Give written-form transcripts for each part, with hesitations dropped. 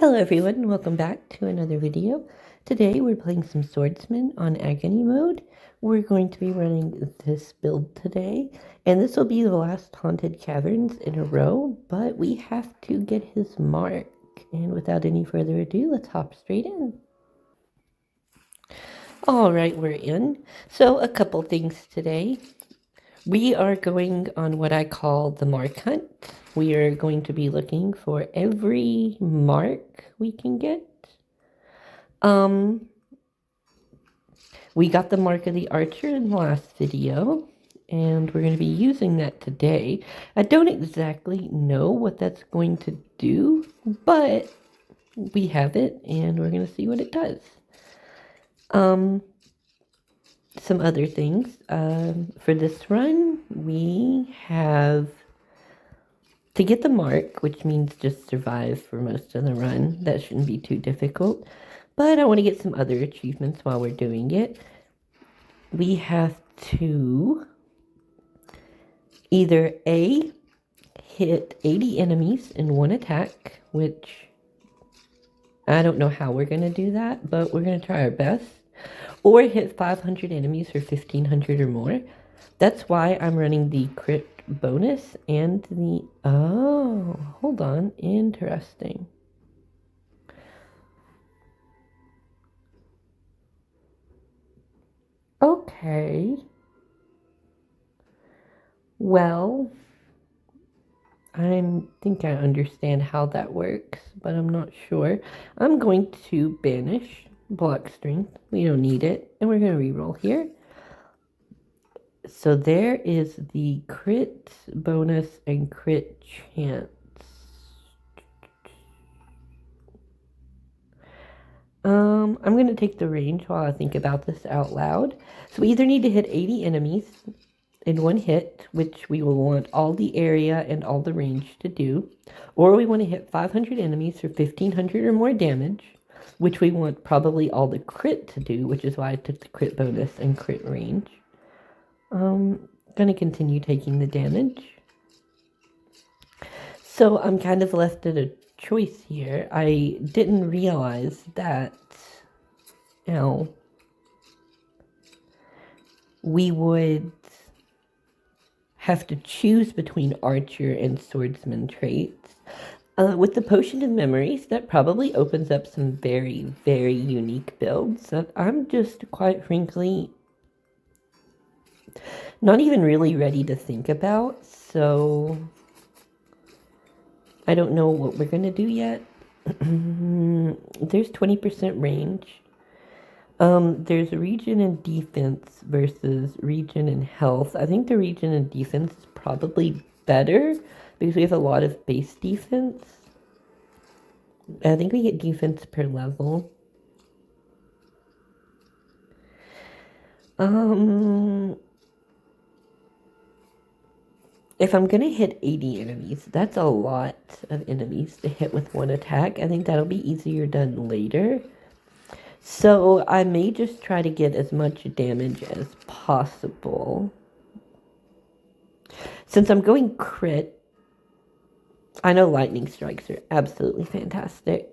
Hello everyone, welcome back to another video. Today we're playing some Swordsman on Agony mode. We're going to be running this build today, and this will be the last Haunted Caverns in a row, but we have to get his mark. And without any further ado, let's hop straight in. Alright, we're in. So a couple things today. We are going on what I call the mark hunt. We are going to be looking for every mark we can get. We got the mark of the archer in the last video, and we're going to be using that today. I don't exactly know what that's going to do, but we have it, and we're going to see what it does. Some other things. For this run, we have to get the mark, which means just survive for most of the run. That shouldn't be too difficult. But I want to get some other achievements while we're doing it. We have to either A, hit 80 enemies in one attack, which I don't know how we're going to do that, but we're going to try our best. Or hit 500 enemies for 1500 or more. That's why I'm running the crit bonus and the... Oh, hold on. Interesting. Okay. Well, I think I understand how that works, but I'm not sure. I'm going to banish block strength. We don't need it, and we're going to reroll here. So there is the crit bonus and crit chance. I'm going to take the range while I think about this out loud. So we either need to hit 80 enemies in one hit, which we will want all the area and all the range to do, or we want to hit 500 enemies for 1500 or more damage, which we want probably all the crit to do, which is why I took the crit bonus and crit range. Gonna continue taking the damage. So I'm kind of left at a choice here. I didn't realize that, we would have to choose between archer and swordsman traits. With the potion of memories, that probably opens up some very, very unique builds that I'm just, quite frankly, not even really ready to think about. So I don't know what we're going to do yet. There's 20% range. There's regen and defense versus regen and health. I think the regen and defense is probably better because we have a lot of base defense. I think we get defense per level. If I'm going to hit 80 enemies, that's a lot of enemies to hit with one attack. I think that'll be easier done later. So I may just try to get as much damage as possible. Since I'm going crit, I know lightning strikes are absolutely fantastic.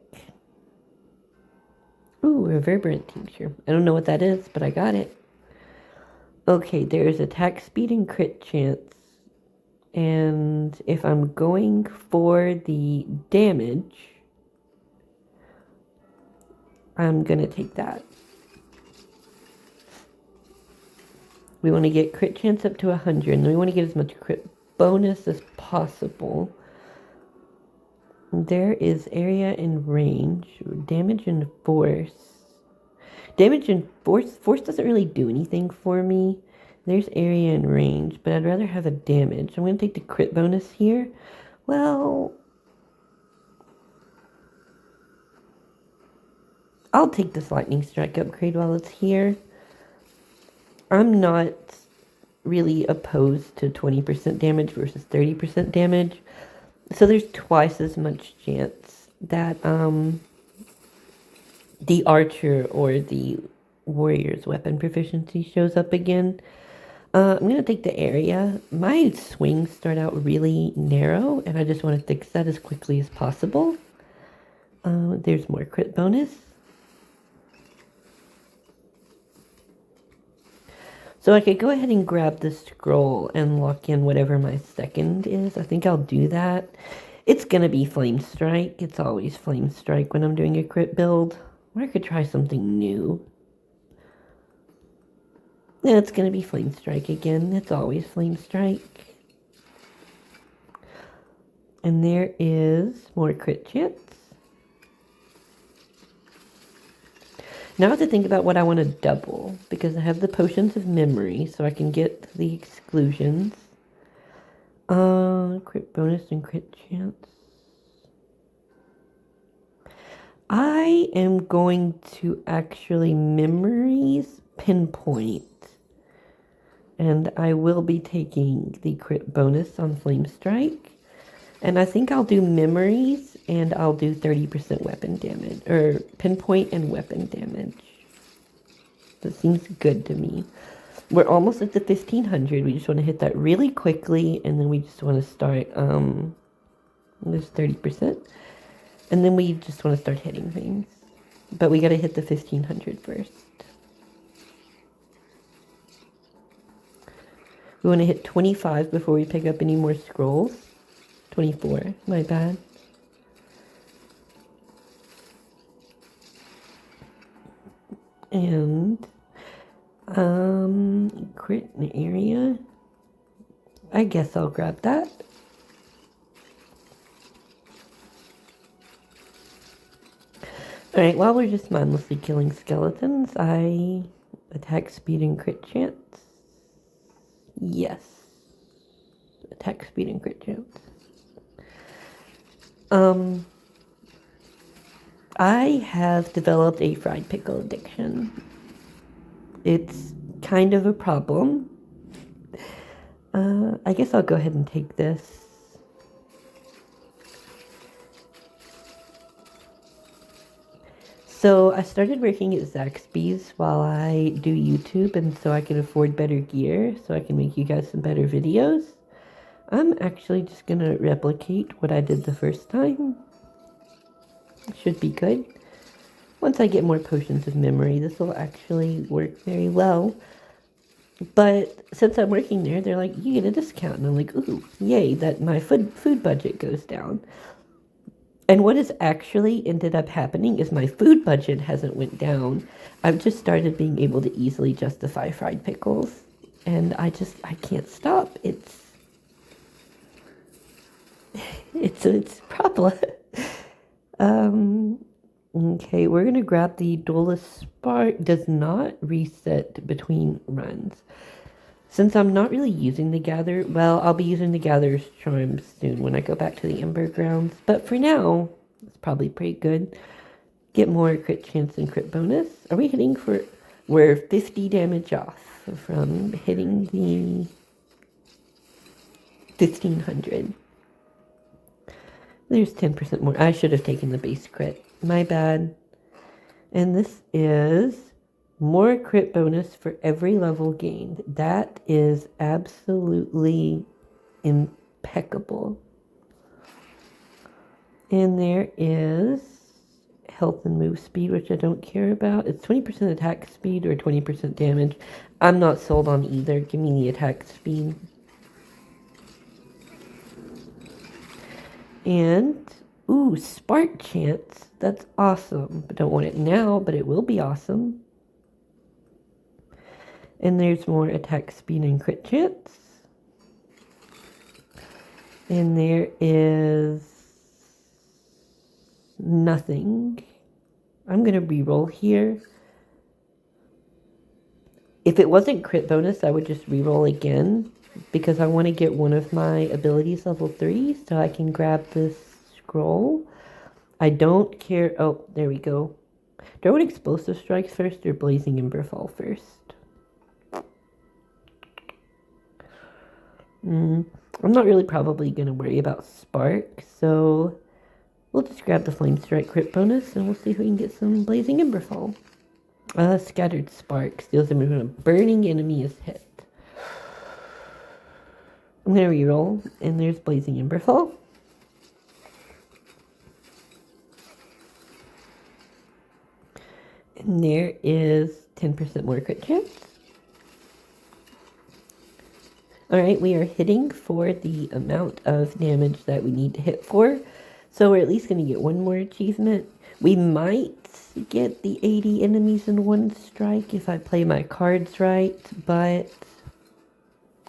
Ooh, reverberant tincture. I don't know what that is, but I got it. Okay, there's attack speed and crit chance. And if I'm going for the damage, I'm going to take that. We want to get crit chance up to 100, and we want to get as much crit bonus as possible. There is area and range, damage and force. Damage and force doesn't really do anything for me. There's area and range, but I'd rather have a damage. I'm going to take the crit bonus here. Well, I'll take this lightning strike upgrade while it's here. I'm not really opposed to 20% damage versus 30% damage. So there's twice as much chance that the archer or the warrior's weapon proficiency shows up again. I'm going to take the area. My swings start out really narrow, and I just want to fix that as quickly as possible. There's more crit bonus. So I could go ahead and grab the scroll and lock in whatever my second is. I think I'll do that. It's gonna be Flame Strike. It's always Flame Strike when I'm doing a crit build. Or I could try something new. Yeah, it's gonna be Flame Strike again. It's always Flame Strike. And there is more crit chance. Now I have to think about what I want to double, because I have the potions of memory, so I can get the exclusions. Crit bonus and crit chance. I am going to actually memories pinpoint. And I will be taking the crit bonus on Flame Strike. And I think I'll do memories and I'll do 30% weapon damage. Or pinpoint and weapon damage. That seems good to me. We're almost at the 1500. We just want to hit that really quickly. And then we just want to start, there's 30%. And then we just want to start hitting things. But we got to hit the 1500 first. We want to hit 25 before we pick up any more scrolls. 24, my bad. And, crit in the area. I guess I'll grab that. Alright, while we're just mindlessly killing skeletons, I attack speed and crit chance. Yes. Attack speed and crit chance. I have developed a fried pickle addiction. It's kind of a problem. I guess I'll go ahead and take this. So I started working at Zaxby's while I do YouTube, and so I can afford better gear, so I can make you guys some better videos. I'm actually just going to replicate what I did the first time. Should be good. Once I get more potions of memory, this will actually work very well. But since I'm working there, they're like, you get a discount. And I'm like, ooh, yay, that my food budget goes down. And what has actually ended up happening is my food budget hasn't went down. I've just started being able to easily justify fried pickles. And I can't stop. It's a problem. Okay, we're going to grab the Duelist Spark. Does not reset between runs. Since I'm not really using the Gather, well, I'll be using the Gatherer's Charm soon when I go back to the Ember Grounds. But for now, it's probably pretty good. Get more crit chance and crit bonus. Are we hitting for... We're 50 damage off from hitting the 1500. There's 10% more. I should have taken the base crit. My bad. And this is... more crit bonus for every level gained. That is absolutely impeccable. And there is health and move speed, which I don't care about. It's 20% attack speed or 20% damage. I'm not sold on either. Give me the attack speed. And, ooh, spark chance. That's awesome. I don't want it now, but it will be awesome. And there's more attack speed and crit chance. And there is nothing. I'm going to reroll here. If it wasn't crit bonus, I would just reroll again. Because I want to get one of my abilities level 3. So I can grab this scroll. I don't care. Oh, there we go. Do I want explosive strikes first or blazing ember fall first? I'm not really probably going to worry about Spark, so we'll just grab the Flame Strike crit bonus and we'll see if we can get some Blazing Emberfall. Scattered Spark steals damage when a burning enemy is hit. I'm going to reroll, and there's Blazing Emberfall. And there is 10% more crit chance. Alright, we are hitting for the amount of damage that we need to hit for. So we're at least going to get one more achievement. We might get the 80 enemies in one strike if I play my cards right, but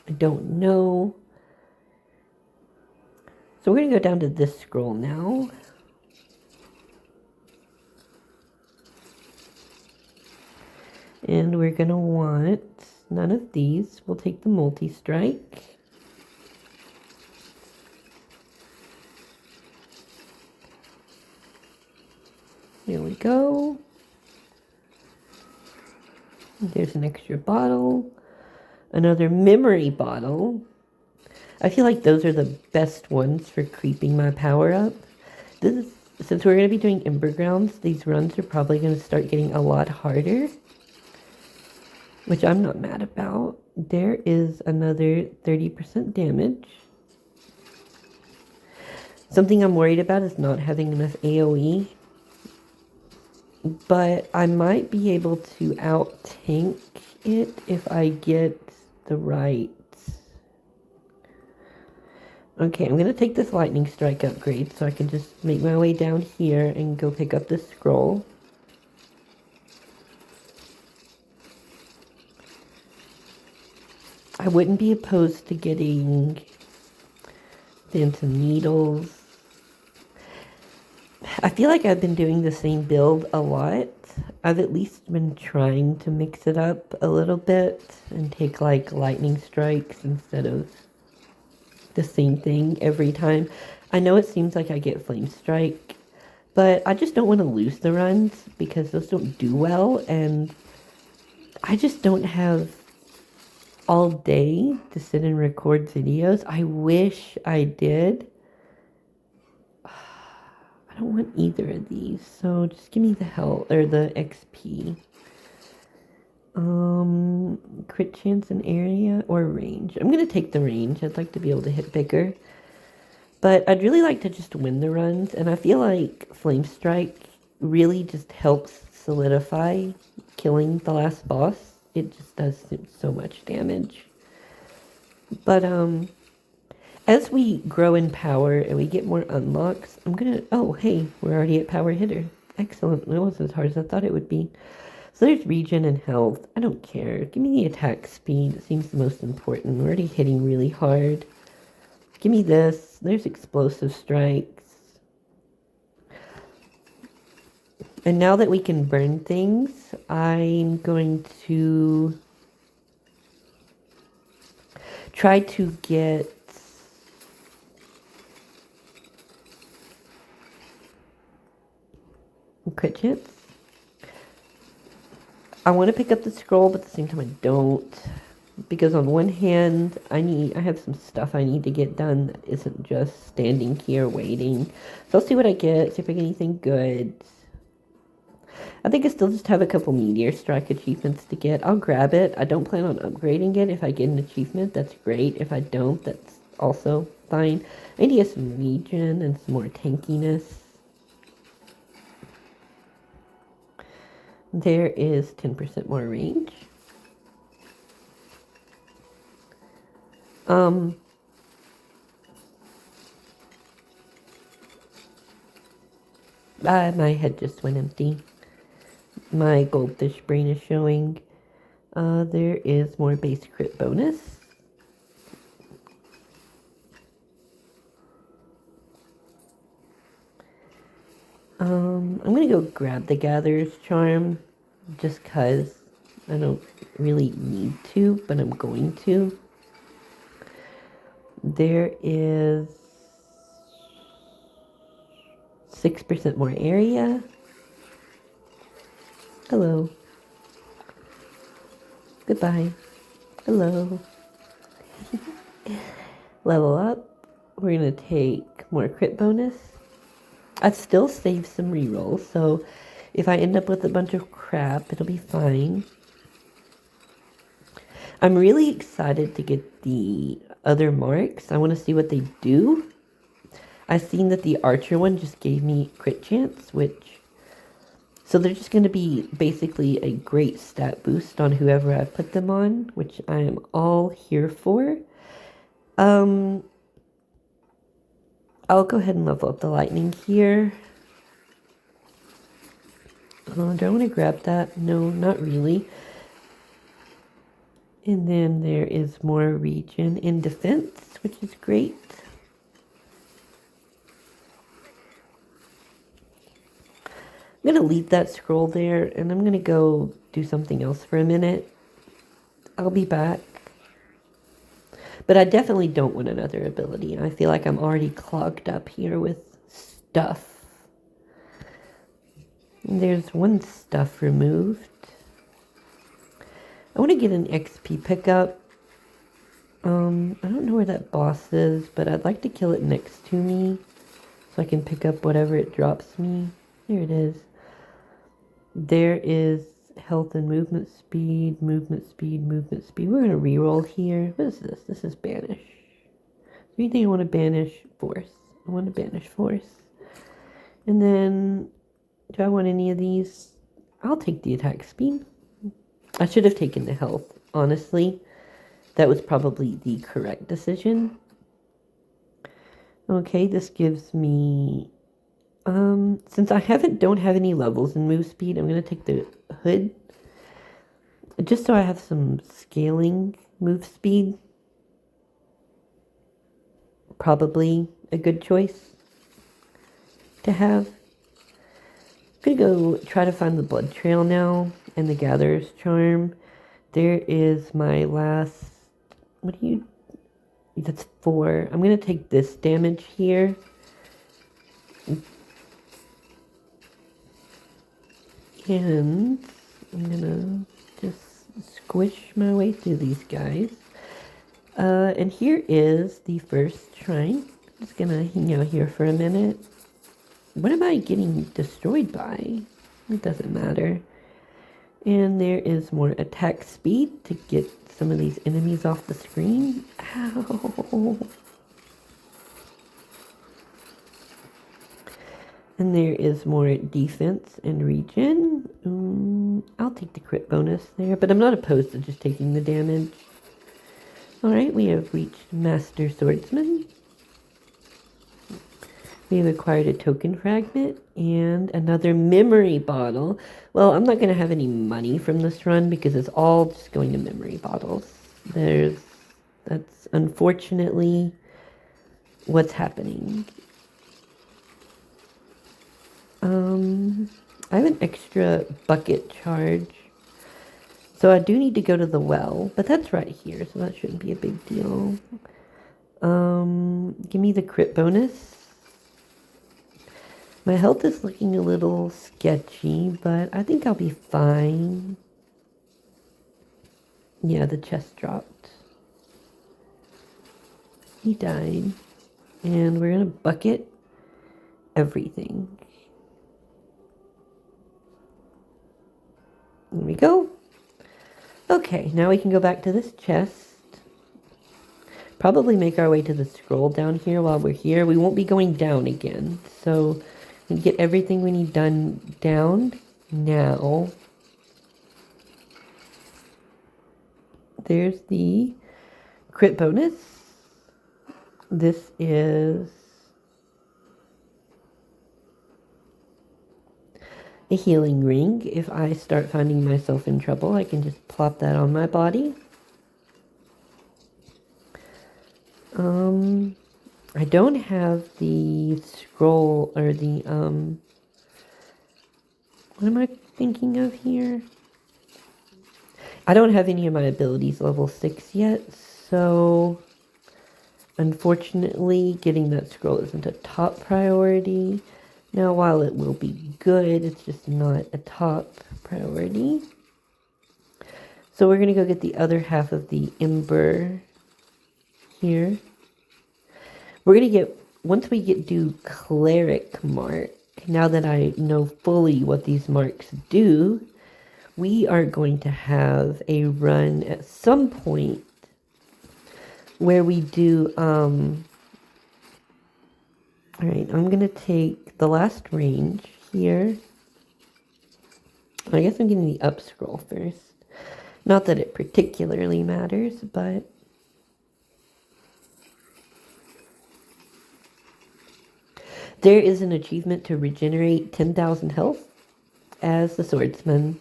I don't know. So we're going to go down to this scroll now. And we're going to want none of these. We'll take the multi-strike. There we go. There's an extra bottle. Another memory bottle. I feel like those are the best ones for creeping my power up. Since we're going to be doing Ember Grounds, these runs are probably going to start getting a lot harder, which I'm not mad about. There is another 30% damage. Something I'm worried about is not having enough AoE, but I might be able to out-tank it if I get the right... Okay, I'm going to take this lightning strike upgrade so I can just make my way down here and go pick up this scroll. I wouldn't be opposed to getting Phantom Needles. I feel like I've been doing the same build a lot. I've at least been trying to mix it up a little bit and take like lightning strikes instead of the same thing every time. I know it seems like I get flame strike, but I just don't want to lose the runs because those don't do well, and I just don't have all day to sit and record videos. I wish I did. I don't want either of these, so just give me the health or the XP. Crit chance in area or range. I'm gonna take the range. I'd like to be able to hit bigger, but I'd really like to just win the runs, and I feel like Flame Strike really just helps solidify killing the last boss. It just does so much damage. But as we grow in power and we get more unlocks, I'm gonna... Oh, hey, we're already at power hitter. Excellent. It wasn't as hard as I thought it would be. So there's regen and health. I don't care. Give me the attack speed. It seems the most important. We're already hitting really hard. Give me this. There's explosive strikes. And now that we can burn things, I'm going to try to get crit hits. I want to pick up the scroll, but at the same time I don't. Because on one hand, I have some stuff I need to get done that isn't just standing here waiting. So I'll see what I get, see if I get anything good. I think I still just have a couple Meteor Strike achievements to get. I'll grab it. I don't plan on upgrading it. If I get an achievement, that's great. If I don't, that's also fine. I need to get some regen and some more tankiness. There is 10% more range. My head just went empty. My goldfish brain is showing. There is more base crit bonus. I'm gonna go grab the Gatherer's Charm just cause I don't really need to, but I'm going to. There is 6% more area. Hello. Goodbye. Hello. Level up. We're gonna take more crit bonus. I've still saved some rerolls, so if I end up with a bunch of crap, it'll be fine. I'm really excited to get the other marks. I want to see what they do. I've seen that the archer one just gave me crit chance, which So they're just going to be basically a great stat boost on whoever I put them on, which I am all here for. I'll go ahead and level up the lightning here. Do I want to grab that? No, not really. And then there is more regen in defense, which is great. I'm going to leave that scroll there, and I'm going to go do something else for a minute. I'll be back. But I definitely don't want another ability. I feel like I'm already clogged up here with stuff. There's one stuff removed. I want to get an XP pickup. I don't know where that boss is, but I'd like to kill it next to me so I can pick up whatever it drops me. There it is. There is health and movement speed, movement speed, movement speed. We're going to reroll here. What is this? This is banish. Anything I want to banish? Force. I want to banish force. And then, do I want any of these? I'll take the attack speed. I should have taken the health, honestly. That was probably the correct decision. Okay, this gives me... since I don't have any levels in move speed, I'm going to take the hood. Just so I have some scaling move speed. Probably a good choice to have. I'm going to go try to find the blood trail now and the gatherer's charm. There is my last... What do you... That's 4. I'm going to take this damage here. And I'm going to just squish my way through these guys. And here is the first shrine. I'm just going to hang out here for a minute. What am I getting destroyed by? It doesn't matter. And there is more attack speed to get some of these enemies off the screen. Ow! And there is more defense and regen. I'll take the crit bonus there, but I'm not opposed to just taking the damage. Alright, we have reached Master Swordsman. We have acquired a token fragment and another memory bottle. Well, I'm not going to have any money from this run because it's all just going to memory bottles. That's unfortunately what's happening. I have an extra bucket charge. So I do need to go to the well, but that's right here, so that shouldn't be a big deal. Give me the crit bonus. My health is looking a little sketchy, but I think I'll be fine. Yeah, the chest dropped. He died. And we're going to bucket everything. There we go. Okay, now we can go back to this chest. Probably make our way to the scroll down here while we're here. We won't be going down again, so we get everything we need done down now. There's the crit bonus. This is a healing ring. If I start finding myself in trouble, I can just plop that on my body. I don't have the scroll or the, what am I thinking of here? I don't have any of my abilities level 6 yet, so unfortunately getting that scroll isn't a top priority. Now, while it will be good, it's just not a top priority. So we're going to go get the other half of the ember here. We're going to get, once we do cleric mark, now that I know fully what these marks do, we are going to have a run at some point where we do, alright, I'm going to take the last range here. I guess I'm getting the up scroll first. Not that it particularly matters, but... There is an achievement to regenerate 10,000 health as the Swordsman.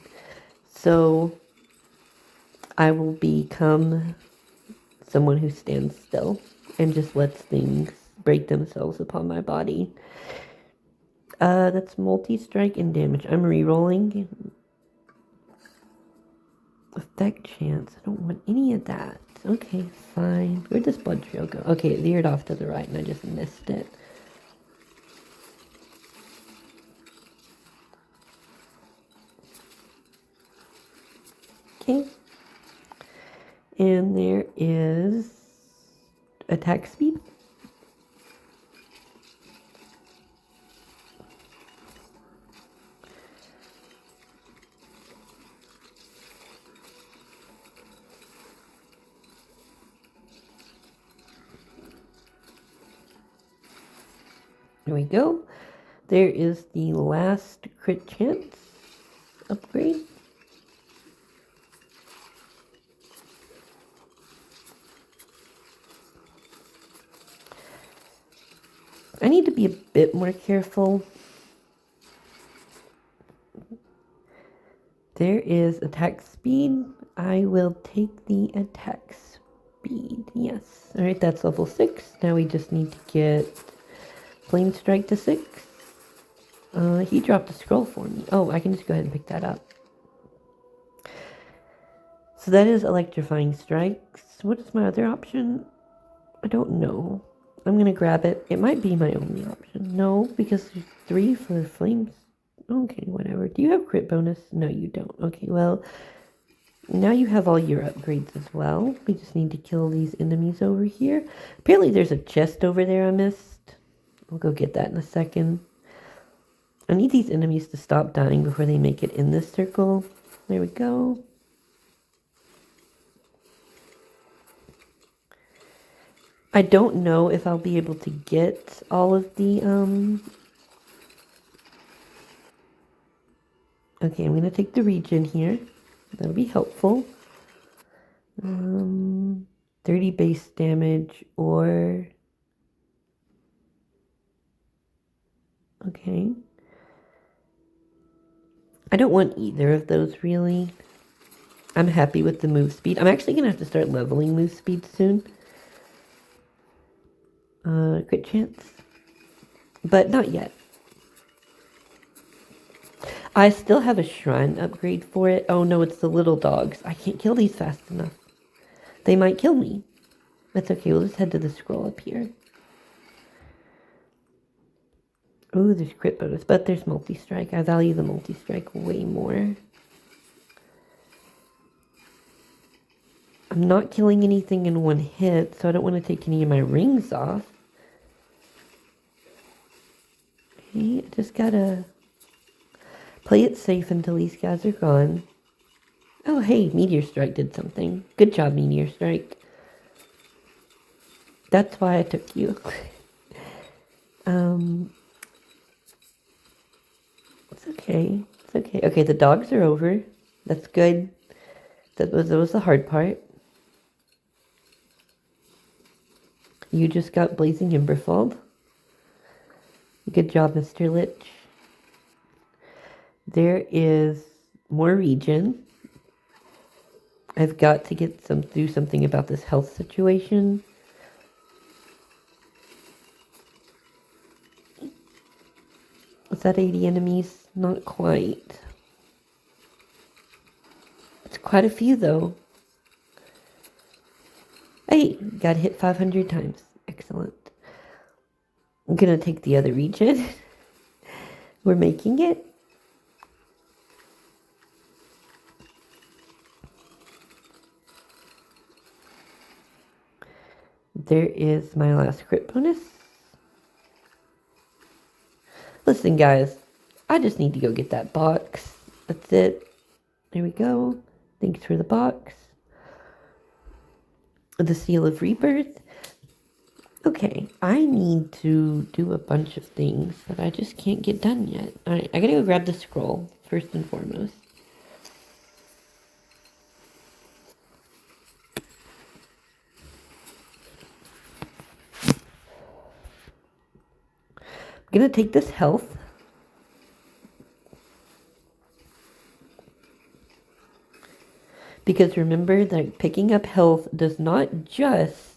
So I will become someone who stands still and just lets things break themselves upon my body. That's multi-strike and damage. I'm re-rolling. Effect chance. I don't want any of that. Okay, fine. Where'd this blood trail go? Okay, it veered off to the right and I just missed it. Okay. And there is attack speed. There we go. There is the last crit chance upgrade. I need to be a bit more careful. There is attack speed. I will take the attack speed. Yes. Alright, that's level 6. Now we just need to get Flame Strike to 6. He dropped a scroll for me. Oh, I can just go ahead and pick that up. So that is Electrifying Strikes. What is my other option? I don't know. I'm going to grab it. It might be my only option. No, because there's 3 for flames. Okay, whatever. Do you have crit bonus? No, you don't. Okay, well, now you have all your upgrades as well. We just need to kill these enemies over here. Apparently there's a chest over there I missed. I'll go get that in a second. I need these enemies to stop dying before they make it in this circle. There we go. I don't know if I'll be able to get all of the, Okay, I'm going to take the regen here. That'll be helpful. 30 base damage or... Okay. I don't want either of those, really. I'm happy with the move speed. I'm actually going to have to start leveling move speed soon. Crit chance. But not yet. I still have a shrine upgrade for it. Oh no, it's the little dogs. I can't kill these fast enough. They might kill me. That's okay, we'll just head to the scroll up here. Ooh, there's crit bonus, but there's multi-strike. I value the multi-strike way more. I'm not killing anything in one hit, so I don't want to take any of my rings off. Okay, I just gotta play it safe until these guys are gone. Oh, hey, Meteor Strike did something. Good job, Meteor Strike. That's why I took you. It's okay. It's okay. Okay, the dogs are over. That's good. That was the hard part. You just got Blazing Emberfall. Good job, Mr. Lich. There is more regen. I've got to do something about this health situation. Is that 80 enemies? Not quite. It's quite a few, though. Hey, got hit 500 times. Excellent. I'm gonna take the other regen. We're making it. There is my last crit bonus. Listen, guys, I just need to go get that box. That's it. There we go. Thanks for the box. The Seal of Rebirth. Okay, I need to do a bunch of things that I just can't get done yet. Alright, I gotta go grab the scroll, first and foremost. going to take this health. Because remember that picking up health does not just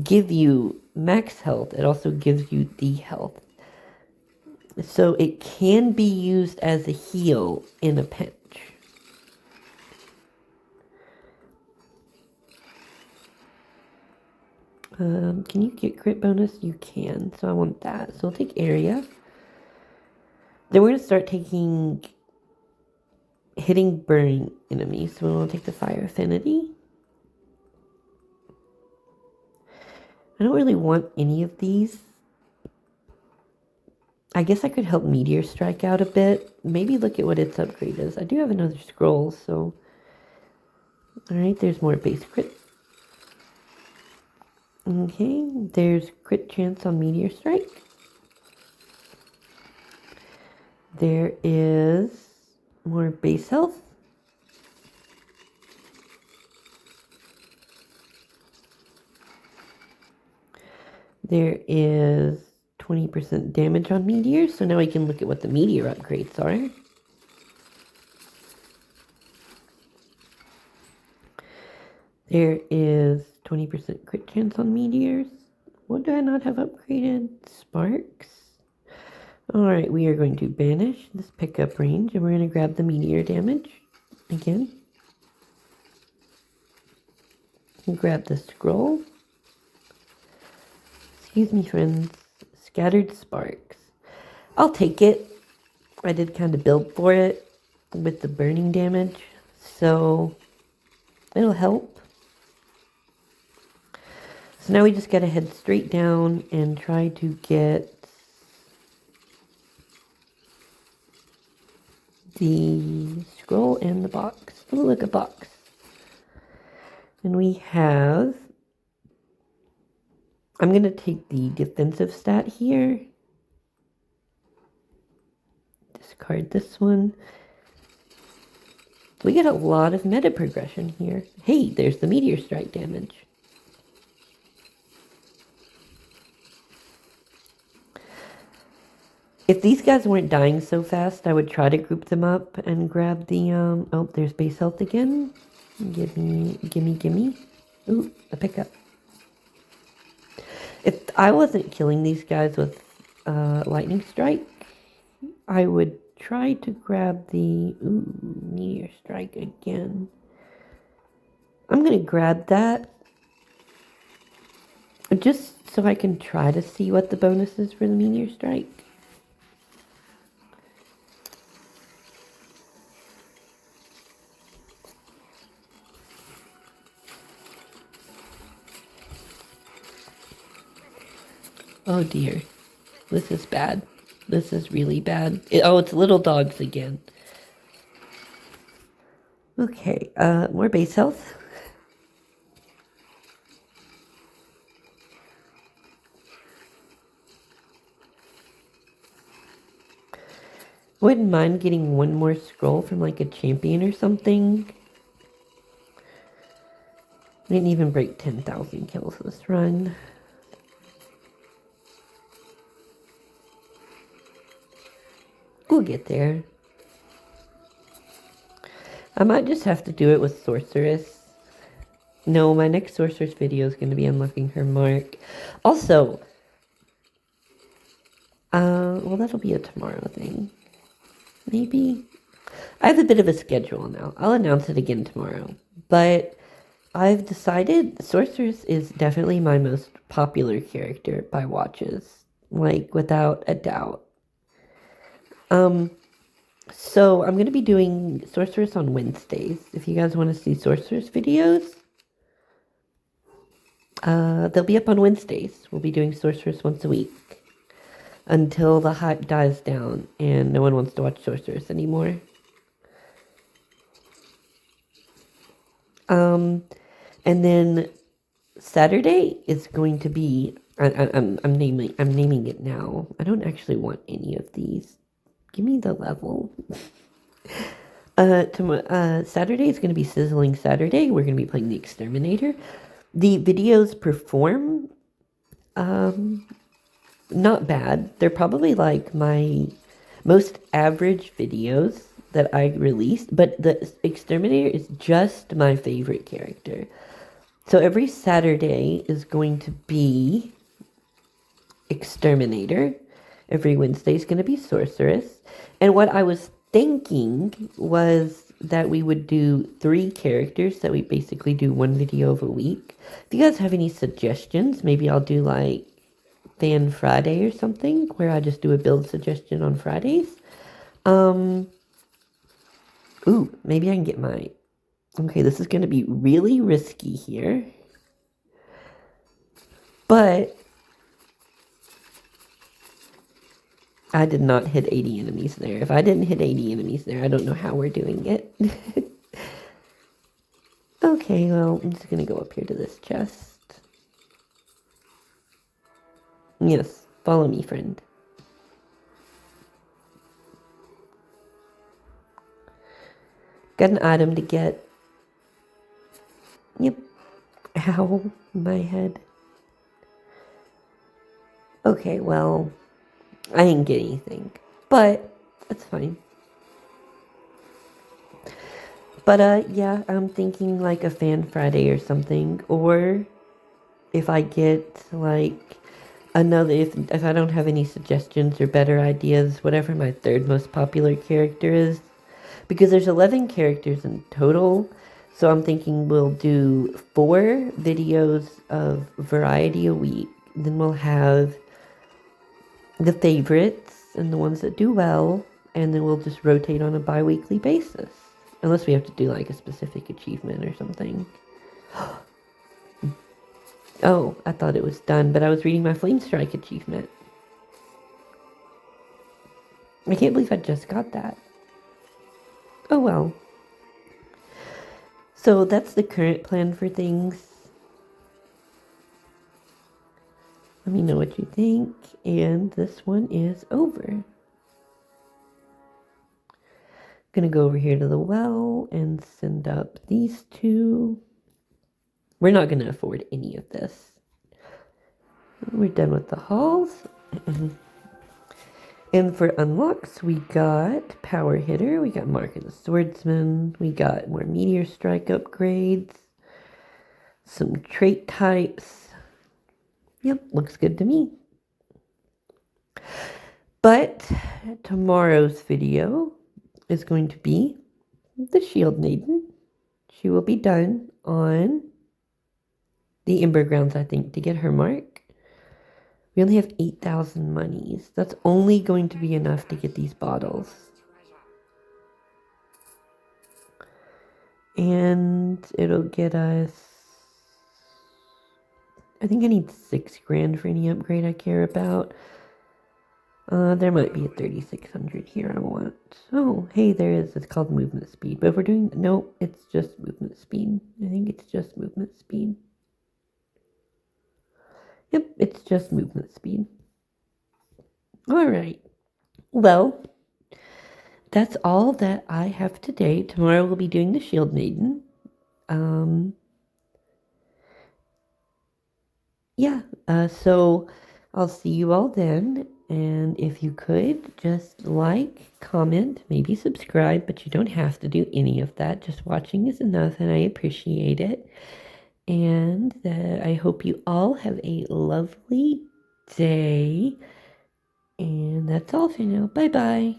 give you max health, it also gives you the health. So it can be used as a heal in a pinch. Can you get crit bonus? You can, so I want that. So we'll take area. Then we're going to start hitting burning enemies. So we'll take the fire affinity. I don't really want any of these. I guess I could help Meteor Strike out a bit. Maybe look at what its upgrade is. I do have another scroll, so... Alright, there's more base crit. Okay, there's crit chance on Meteor Strike. There is more base health. There is 20% damage on meteors, so now we can look at what the meteor upgrades are. There is 20% crit chance on meteors. What do I not have upgraded? Sparks. Alright, we are going to banish this pickup range, and we're going to grab the meteor damage again. And grab the scroll. Excuse me, friends. Scattered sparks. I'll take it. I did kind of build for it with the burning damage, so it'll help. So now we just gotta head straight down and try to get the scroll and the box. Oh, look, a box. And we have... I'm going to take the defensive stat here. Discard this one. We get a lot of meta progression here. Hey, there's the meteor strike damage. If these guys weren't dying so fast, I would try to group them up and grab the, oh, there's base health again. Gimme. Ooh, a pickup. If I wasn't killing these guys with lightning strike, I would try to grab the, ooh, meteor strike again. I'm going to grab that just so I can try to see what the bonus is for the meteor strike. Oh dear, this is bad. This is really bad. It's little dogs again. Okay, more base health. Wouldn't mind getting one more scroll from like a champion or something. We didn't even break 10,000 kills this run. We'll get there. I might just have to do it with Sorceress. No, my next Sorceress video is going to be unlocking her mark. Also, well, that'll be a tomorrow thing. Maybe. I have a bit of a schedule now. I'll announce it again tomorrow. But I've decided Sorceress is definitely my most popular character by watches. Like, without a doubt. So I'm going to be doing Sorceress on Wednesdays. If you guys want to see Sorceress videos, they'll be up on Wednesdays. We'll be doing Sorceress once a week until the hype dies down and no one wants to watch Sorceress anymore. And then Saturday is going to be, I'm naming it now. I don't actually want any of these. Give me the level. Saturday is going to be Sizzling Saturday. We're going to be playing the Exterminator. The videos perform not bad. They're probably like my most average videos that I released, but the Exterminator is just my favorite character. So every Saturday is going to be Exterminator. Every Wednesday is going to be Sorceress. And what I was thinking was that we would do 3 characters, that we basically do 1 video of a week. If you guys have any suggestions, maybe I'll do like Fan Friday or something, where I just do a build suggestion on Fridays. Ooh, maybe I can get my... Okay, this is going to be really risky here. But I did not hit 80 enemies there. If I didn't hit 80 enemies there, I don't know how we're doing it. Okay, well, I'm just going to go up here to this chest. Yes, follow me, friend. Got an item to get. Yep. Ow, my head. Okay, well, I didn't get anything, but that's fine. But, yeah, I'm thinking like a Fan Friday or something, or if I get like another, if I don't have any suggestions or better ideas, whatever my 3rd most popular character is, because there's 11 characters in total, so I'm thinking we'll do 4 videos of variety a week, then we'll have the favorites and the ones that do well, and then we'll just rotate on a bi-weekly basis, unless we have to do like a specific achievement or something. Oh, I thought it was done, but I was reading my Flame Strike achievement. I can't believe I just got that. Oh well. So that's the current plan for things. Let me know what you think. And this one is over. Gonna go over here to the well and send up these 2. We're not gonna afford any of this. We're done with the halls. And for unlocks, we got Power Hitter, we got Mark of the Swordsman, we got more Meteor Strike upgrades, some trait types. Yep, looks good to me. But tomorrow's video is going to be the Shield Maiden. She will be done on the Ember Grounds, I think, to get her mark. We only have 8,000 monies. That's only going to be enough to get these bottles. And it'll get us... I think I need 6 grand for any upgrade I care about. There might be a 3,600 here I want. Oh, hey, there is. It's called movement speed. But if we're doing... No, it's just movement speed. I think it's just movement speed. Yep, it's just movement speed. Alright. Well, that's all that I have today. Tomorrow we'll be doing the Shield Maiden. So I'll see you all then. And if you could, just like, comment, maybe subscribe, but you don't have to do any of that. Just watching is enough, and I appreciate it. And I hope you all have a lovely day. And that's all for now. Bye-bye.